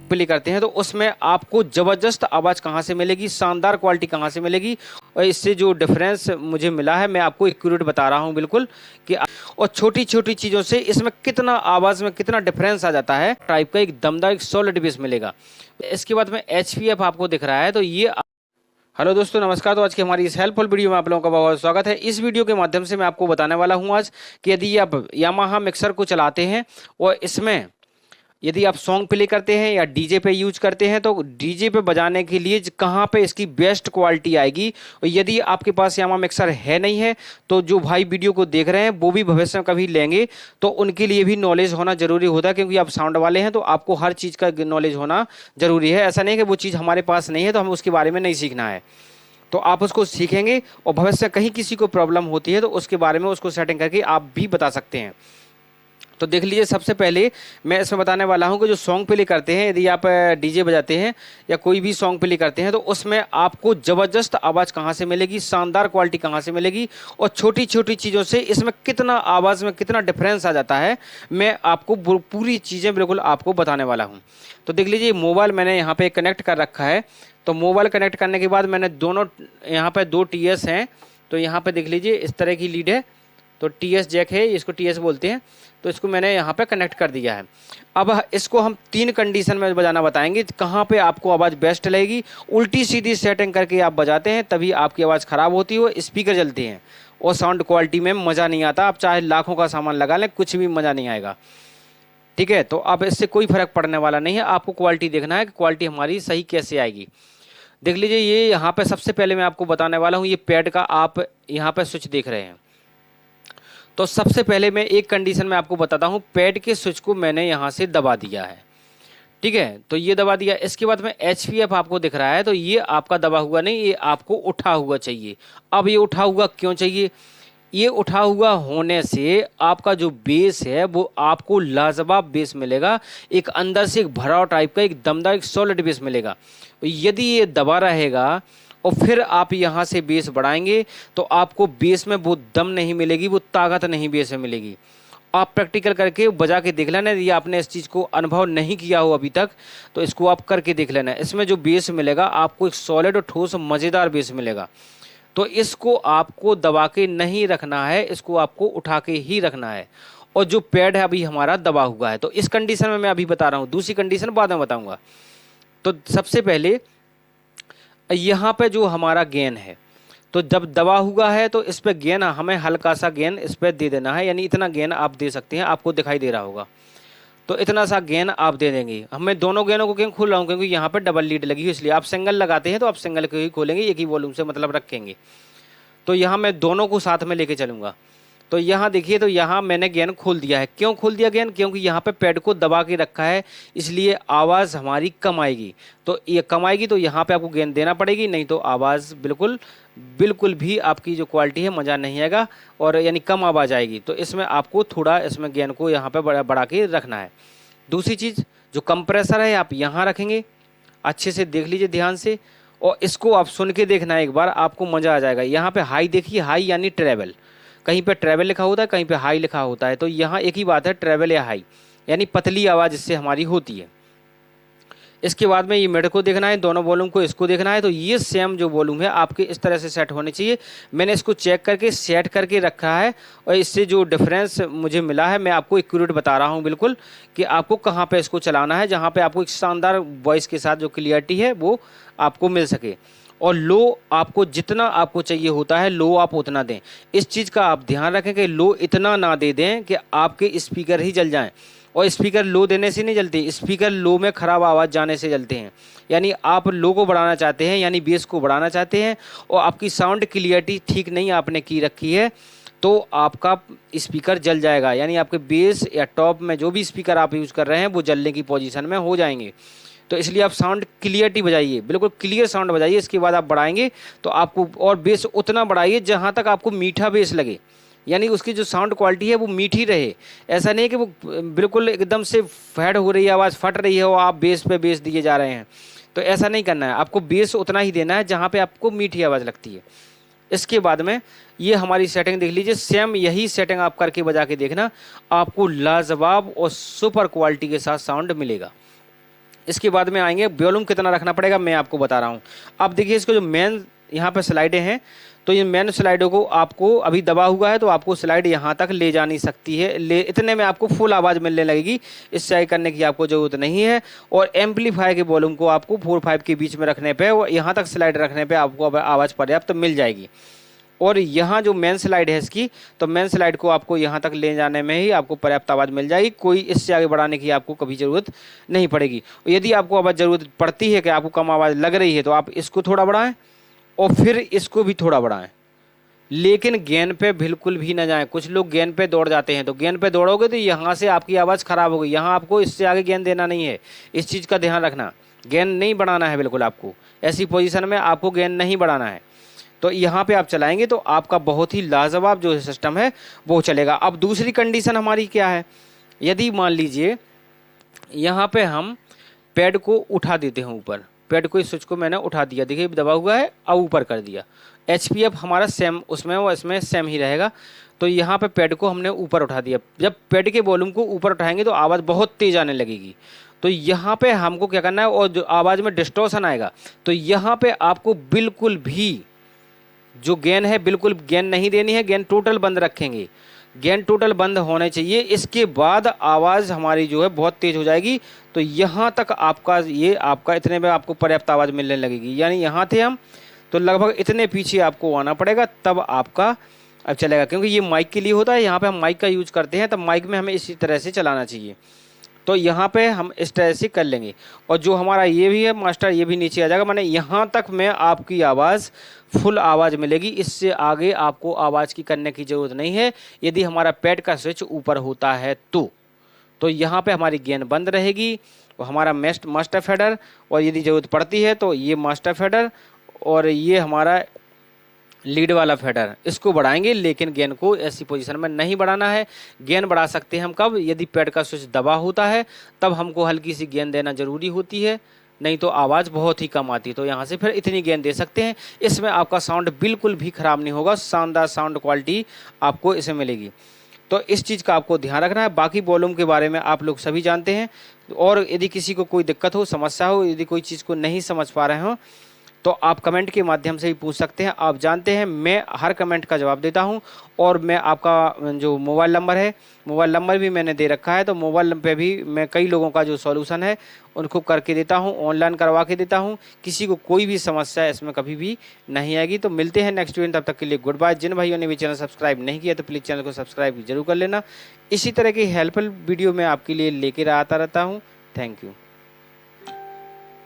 Play करते हैं तो उसमें आपको ज़बरदस्त आवाज़ कहाँ से मिलेगी, शानदार क्वालिटी कहाँ से मिलेगी, और इससे जो डिफरेंस मुझे मिला है मैं आपको एक्यूरेट बता रहा हूँ बिल्कुल कि और छोटी छोटी चीज़ों से इसमें कितना आवाज़ में कितना डिफरेंस आ जाता है। टाइप का एक दमदार एक सॉलिड बेस मिलेगा। इसके बाद में एचपीएफ आपको दिख रहा है तो ये। हेलो दोस्तों, नमस्कार। तो आज की हमारी इस हेल्पफुल वीडियो में आप लोगों का बहुत स्वागत है। इस वीडियो के माध्यम से मैं आपको बताने वाला हूं आज कि यदि आप यामाहा मिक्सर को चलाते हैं और इसमें यदि आप सॉन्ग प्ले करते हैं या डीजे पे यूज करते हैं तो डीजे पे बजाने के लिए कहाँ पे इसकी बेस्ट क्वालिटी आएगी। और यदि आपके पास यामाहा मिक्सर है नहीं है तो जो भाई वीडियो को देख रहे हैं वो भी भविष्य में कभी लेंगे तो उनके लिए भी नॉलेज होना जरूरी होता है, क्योंकि आप साउंड वाले हैं तो आपको हर चीज़ का नॉलेज होना जरूरी है। ऐसा नहीं कि वो चीज़ हमारे पास नहीं है तो हमें उसके बारे में नहीं सीखना है, तो आप उसको सीखेंगे और भविष्य कहीं किसी को प्रॉब्लम होती है तो उसके बारे में उसको सेटिंग करके आप भी बता सकते हैं। तो देख लीजिए, सबसे पहले मैं इसमें बताने वाला हूं कि जो सॉन्ग प्ले करते हैं, यदि आप डीजे बजाते हैं या कोई भी सॉन्ग प्ले करते हैं तो उसमें आपको ज़बरदस्त आवाज़ कहां से मिलेगी, शानदार क्वालिटी कहां से मिलेगी, और छोटी छोटी चीज़ों से इसमें कितना आवाज़ में कितना डिफरेंस आ जाता है, मैं आपको पूरी चीज़ें बिल्कुल आपको बताने वाला हूँ। तो देख लीजिए, मोबाइल मैंने यहाँ पर कनेक्ट कर रखा है। तो मोबाइल कनेक्ट करने के बाद मैंने दोनों यहाँ पर 2 TS हैं। तो यहाँ पर देख लीजिए इस तरह की लीड है, तो TS जैक है, इसको TS बोलते हैं। तो इसको मैंने यहाँ पे कनेक्ट कर दिया है। अब इसको हम 3 कंडीशन में बजाना बताएंगे, कहाँ पे आपको आवाज़ बेस्ट लगेगी। उल्टी सीधी सेटिंग करके आप बजाते हैं तभी आपकी आवाज़ ख़राब होती है, स्पीकर जलते हैं और साउंड क्वालिटी में मज़ा नहीं आता। आप चाहे लाखों का सामान लगा लें, कुछ भी मज़ा नहीं आएगा। ठीक है, तो अब इससे कोई फ़र्क पड़ने वाला नहीं है। आपको क्वालिटी देखना है कि क्वालिटी हमारी सही कैसे आएगी। देख लीजिए, ये यहाँ पर सबसे पहले मैं आपको बताने वाला हूँ, ये पैड का आप यहाँ पर स्विच देख रहे हैं। तो सबसे पहले मैं एक कंडीशन में आपको बताता हूँ, पैड के स्विच को मैंने यहाँ से दबा दिया है। ठीक है, तो ये दबा दिया। इसके बाद में एचपीएफ आपको दिख रहा है तो ये आपका दबा हुआ नहीं, ये आपको उठा हुआ चाहिए। अब ये उठा हुआ क्यों चाहिए? ये उठा हुआ होने से आपका जो बेस है वो आपको लाजवाब बेस मिलेगा, एक अंदर से एक भराव टाइप का एक दमदार एक सॉलिड बेस मिलेगा। यदि ये दबा रहेगा और फिर आप यहाँ से बेस बढ़ाएंगे तो आपको बेस में वो दम नहीं मिलेगी, वो ताकत नहीं बेस में मिलेगी। आप प्रैक्टिकल करके बजा के देख लेना। यदि आपने इस चीज़ को अनुभव नहीं किया हो अभी तक तो इसको आप करके देख लेना। इसमें जो बेस मिलेगा आपको एक सॉलिड और ठोस मज़ेदार बेस मिलेगा। तो इसको आपको दबा के नहीं रखना है, इसको आपको उठा के ही रखना है। और जो पैड है अभी हमारा दबा हुआ है, तो इस कंडीशन में मैं अभी बता रहा हूँ, दूसरी कंडीशन बाद में बताऊँगा। तो सबसे पहले यहाँ पे जो हमारा गेन है, तो जब दबा हुआ है तो इस पे गेन हमें हल्का सा गेन इस पे दे देना है, यानी इतना गेन आप दे सकते हैं, आपको दिखाई दे रहा होगा। तो इतना सा गेन आप दे देंगे। मैं दोनों गेनों को क्यों खोल रहा हूँ, क्योंकि यहाँ पे डबल लीड लगी है, इसलिए आप सिंगल लगाते हैं तो आप सिंगल को ही खोलेंगे, एक ही वॉल्यूम से मतलब रखेंगे। तो यहाँ मैं दोनों को साथ में लेके चलूँगा। तो यहाँ देखिए, तो यहाँ मैंने गेन खोल दिया है। क्यों खोल दिया गेन? क्योंकि यहाँ पे पैड को दबा के रखा है, इसलिए आवाज़ हमारी कम आएगी। तो ये कम आएगी तो यहाँ पे आपको गेन देना पड़ेगी, नहीं तो आवाज़ बिल्कुल भी आपकी जो क्वालिटी है मज़ा नहीं आएगा, और यानी कम आवाज़ आएगी। तो इसमें आपको थोड़ा इसमें गेन को यहाँ पे बढ़ा के रखना है। दूसरी चीज़, जो कंप्रेसर है आप यहाँ रखेंगे, अच्छे से देख लीजिए ध्यान से, और इसको आप सुन के देखना एक बार, आपको मज़ा आ जाएगा। यहाँ पे हाई देखिए, हाई यानी ट्रेवल, कहीं पे ट्रेवल लिखा होता है, कहीं पे हाई लिखा होता है। तो यहाँ एक ही बात है, ट्रेवल या हाई, यानी पतली आवाज़ इससे हमारी होती है। इसके बाद में ये मिड को देखना है, दोनों वॉल्यूम को इसको देखना है। तो ये सेम जो वॉल्यूम है आपके इस तरह से सेट होने चाहिए। मैंने इसको चेक करके सेट करके रखा है, और इससे जो डिफरेंस मुझे मिला है मैं आपको एक्यूरेट बता रहा हूँ बिल्कुल कि आपको कहाँ पे इसको चलाना है, जहाँ पे आपको एक शानदार वॉइस के साथ जो क्लियरिटी है वो आपको मिल सके। और लो आपको जितना आपको चाहिए होता है, लो आप उतना दें। इस चीज़ का आप ध्यान रखें कि लो इतना ना दे दें कि आपके स्पीकर ही जल जाएं। और स्पीकर लो देने से नहीं जलते, स्पीकर लो में ख़राब आवाज़ जाने से जलते हैं। यानी आप लो को बढ़ाना चाहते हैं, यानी बेस को बढ़ाना चाहते हैं, और आपकी साउंड क्लियरिटी ठीक नहीं आपने की रखी है तो आपका स्पीकर जल जाएगा। यानी आपके बेस या टॉप में जो भी स्पीकर आप यूज़ कर रहे हैं वो जलने की पोजीशन में हो जाएंगे। तो इसलिए आप साउंड क्लियरिटी बजाइए, बिल्कुल क्लियर साउंड बजाइए। इसके बाद आप बढ़ाएंगे तो आपको, और बेस उतना बढ़ाइए जहाँ तक आपको मीठा बेस लगे, यानी उसकी जो साउंड क्वालिटी है वो मीठी रहे। ऐसा नहीं कि वो बिल्कुल एकदम से फैड हो रही है, आवाज़ फट रही है और आप बेस पे बेस दिए जा रहे हैं। तो ऐसा नहीं करना है, आपको बेस उतना ही देना है जहाँ पे आपको मीठी आवाज़ लगती है। इसके बाद में ये हमारी सेटिंग देख लीजिए, सेम यही सेटिंग आप करके बजा के देखना, आपको लाजवाब और सुपर क्वालिटी के साथ साउंड मिलेगा। इसके बाद में आएंगे वॉल्यूम कितना रखना पड़ेगा, मैं आपको बता रहा हूँ। अब देखिए इसको जो मेन यहाँ पे स्लाइडें हैं, तो ये मेन स्लाइडों को आपको अभी दबा हुआ है तो आपको स्लाइड यहाँ तक ले जा नहीं सकती है, ले इतने में आपको फुल आवाज़ मिलने लगेगी, इससे आगे करने की आपको ज़रूरत नहीं है। और एम्पलीफायर के वॉल्यूम को आपको 4-5 के बीच में रखने पे और यहाँ तक स्लाइड रखने पे आपको आवाज़ पर्याप्त मिल जाएगी। और यहाँ जो मेन स्लाइड है इसकी, तो मेन स्लाइड को आपको यहाँ तक ले जाने में ही आपको पर्याप्त आवाज़ मिल जाएगी, कोई इससे आगे बढ़ाने की आपको कभी ज़रूरत नहीं पड़ेगी। यदि आपको आवाज़ ज़रूरत पड़ती है कि आपको कम आवाज़ लग रही है तो आप इसको थोड़ा बढ़ाएं और फिर इसको भी थोड़ा बढ़ाएं, लेकिन गेन पे बिल्कुल भी ना जाएं। कुछ लोग गेन पे दौड़ जाते हैं, तो गेन पे दौड़ोगे तो यहाँ से आपकी आवाज़ ख़राब होगी, यहाँ आपको इससे आगे गेन देना नहीं है, इस चीज़ का ध्यान रखना। गेन नहीं बढ़ाना है बिल्कुल, आपको ऐसी पोजीशन में आपको गेन नहीं बढ़ाना है। तो यहाँ पे आप चलाएंगे तो आपका बहुत ही लाजवाब जो सिस्टम है वो चलेगा। अब दूसरी कंडीशन हमारी क्या है, यदि मान लीजिए यहाँ पे हम पैड को उठा देते हैं ऊपर, पैड को इस स्विच को मैंने उठा दिया, देखिए दबा हुआ है, अब ऊपर कर दिया, HPF हमारा सेम उसमें और इसमें सेम ही रहेगा। तो यहाँ पे पैड को हमने ऊपर उठा दिया, जब पैड के वॉल्यूम को ऊपर उठाएंगे तो आवाज़ बहुत तेज आने लगेगी। तो यहाँ पे हमको क्या करना है, और जो आवाज़ में डिस्टॉर्शन आएगा, तो यहाँ पे आपको बिल्कुल भी जो गेन है बिल्कुल गेन नहीं देनी है, गेन टोटल बंद रखेंगे, गेन टोटल बंद होने चाहिए। इसके बाद आवाज़ हमारी जो है बहुत तेज़ हो जाएगी। तो यहाँ तक आपका ये आपका इतने में आपको पर्याप्त आवाज़ मिलने लगेगी, यानी यहाँ थे हम तो लगभग इतने पीछे आपको आना पड़ेगा तब आपका अब चलेगा, क्योंकि ये माइक के लिए होता है, यहाँ पे हम माइक का यूज करते हैं, तब माइक में हमें इसी तरह से चलाना चाहिए। तो यहाँ पे हम इस तरह से कर लेंगे, और जो हमारा ये भी है मास्टर, ये भी नीचे आ जाएगा, माने यहाँ तक में आपकी आवाज़ फुल आवाज़ मिलेगी, इससे आगे आपको आवाज़ की करने की ज़रूरत नहीं है। यदि हमारा पैड का स्विच ऊपर होता है तो यहाँ पे हमारी गेन बंद रहेगी और हमारा मास्टर फेडर, और यदि ज़रूरत पड़ती है तो ये मास्टर फेडर और ये हमारा लीड वाला फेडर, इसको बढ़ाएंगे, लेकिन गेन को ऐसी पोजीशन में नहीं बढ़ाना है। गेन बढ़ा सकते हैं हम कब, यदि पैड का स्विच दबा होता है तब हमको हल्की सी गेन देना जरूरी होती है, नहीं तो आवाज़ बहुत ही कम आती है। तो यहाँ से फिर इतनी गेन दे सकते हैं, इसमें आपका साउंड बिल्कुल भी ख़राब नहीं होगा, शानदार साउंड क्वालिटी आपको इसमें मिलेगी। तो इस चीज़ का आपको ध्यान रखना है। बाकी वॉल्यूम के बारे में आप लोग सभी जानते हैं, और यदि किसी को कोई दिक्कत हो, समस्या हो, यदि कोई चीज़ को नहीं समझ पा रहे हो तो आप कमेंट के माध्यम से भी पूछ सकते हैं। आप जानते हैं मैं हर कमेंट का जवाब देता हूं, और मैं आपका जो मोबाइल नंबर है, मोबाइल नंबर भी मैंने दे रखा है, तो मोबाइल पे भी मैं कई लोगों का जो सॉल्यूशन है उनको करके देता हूं, ऑनलाइन करवा के देता हूं। किसी को कोई भी समस्या इसमें कभी भी नहीं आएगी। तो मिलते हैं नेक्स्ट वीडियो, तब तक के लिए गुड बाय। जिन भाइयों ने भी चैनल सब्सक्राइब नहीं किया तो प्लीज़ चैनल को सब्सक्राइब जरूर कर लेना। इसी तरह की हेल्पफुल वीडियो मैं आपके लिए लेकर आता रहता हूँ। Thank you.